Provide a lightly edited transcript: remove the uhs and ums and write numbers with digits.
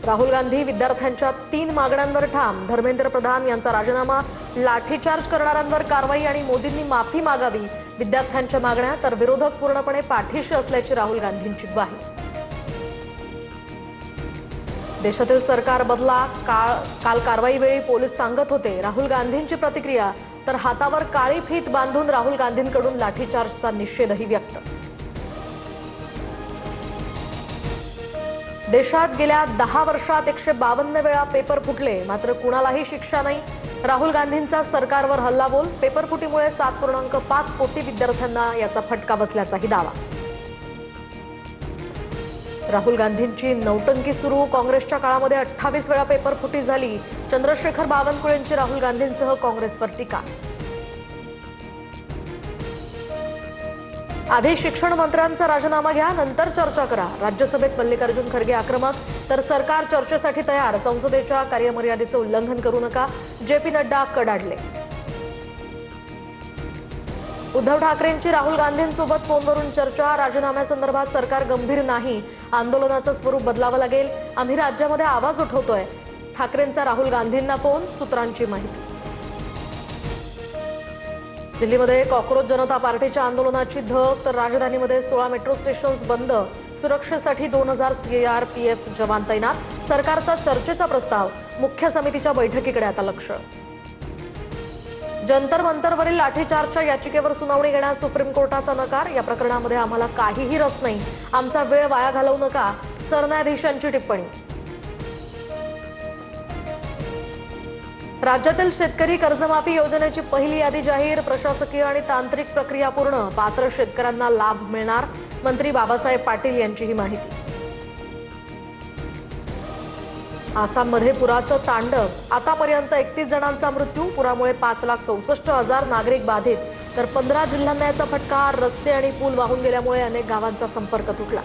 राहुल गांधी विद्यार्थ्यांच्या 3 मागण्यांवर ठाम। धर्मेंद्र प्रधान यांचा राजीनामा, लाठीचार्ज करणाऱ्यांवर कारवाई आणि मोदींनी माफी मागावी विद्यार्थ्यांच्या मागण्या, तर विरोधक पूर्णपणे पाठीशी असल्याची राहुल गांधींची ग्वाही। देशातील सरकार बदला, काल कारवाईवेळी पोलीस सांगत होते। राहुल गांधींची प्रतिक्रिया, तर हातावर काळी फीत बांधून राहुल गांधींकडून लाठीचार्जचा निषेधही व्यक्त। देशात गेल्या 10 वर्षात 152 वेळा पेपर फुटले, मात्र कुणालाही शिक्षा नाही। राहुल गांधींचा सरकारवर हल्लाबोल, पेपरफुटीमुळे 7.5 कोटी विद्यार्थ्यांना याचा फटका बसल्याचाही दावा। राहुल गांधींची नौटंकी सुरू, काँग्रेसच्या काळामध्ये 28 वेळा पेपरफुटी झाली। चंद्रशेखर बावनकुळेंची राहुल गांधींसह काँग्रेसवर टीका। आधी शिक्षण मंत्र्यांचा राजीनामा घ्या, नंतर चर्चा करा। राज्यसभेत मल्लिकार्जुन खरगे आक्रमक, तर सरकार चर्चेसाठी तयार। संसदेच्या कार्यमर्यादेचं उल्लंघन करू नका, जे.पी. नड्डा कडाडले। उद्धव ठाकरेंची राहुल गांधींसोबत फोनवरून चर्चा, राजीनाम्यासंदर्भात सरकार गंभीर नाही, आंदोलनाचं स्वरूप बदलावं लागेल, आम्ही राज्यामध्ये आवाज उठवतोय। ठाकरेंचा राहुल गांधींना फोन, सूत्रांची माहिती। दिल्लीमध्ये कॉकरोच जनता पार्टीच्या आंदोलनाची धग, तर राजधानीमध्ये 16 मेट्रो स्टेशन्स बंद, सुरक्षेसाठी 2000 सीआरपीएफ जवान तैनात। सरकारचा चर्चेचा प्रस्ताव, मुख्य समितीच्या बैठकीकडे आता लक्ष। जंतर मंतरवरील लाठीचार्जच्या याचिकेवर सुनावणी घेण्यास सुप्रीम कोर्टाचा नकार, या प्रकरणामध्ये आम्हाला काहीही रस नाही, आमचा वेळ वाया घालवू नका, सरन्यायाधीशांची टिप्पणी। राज्यातील शेतकरी कर्जमाफी योजनेची पहिली यादी जाहीर, प्रशासकीय आणि तांत्रिक प्रक्रिया पूर्ण, पात्र शेतकऱ्यांना लाभ मिळणार, मंत्री बाबासाहेब पाटील यांची ही माहिती। आसाममध्ये पुराचं तांडव, आतापर्यंत 31 जणांचा मृत्यू, पुरामुळे 5,64,000 नागरिक बाधित, तर 15 जिल्ह्यांना याचा फटका, रस्ते आणि पूल वाहून गेल्यामुळे अनेक गावांचा संपर्क तुटला।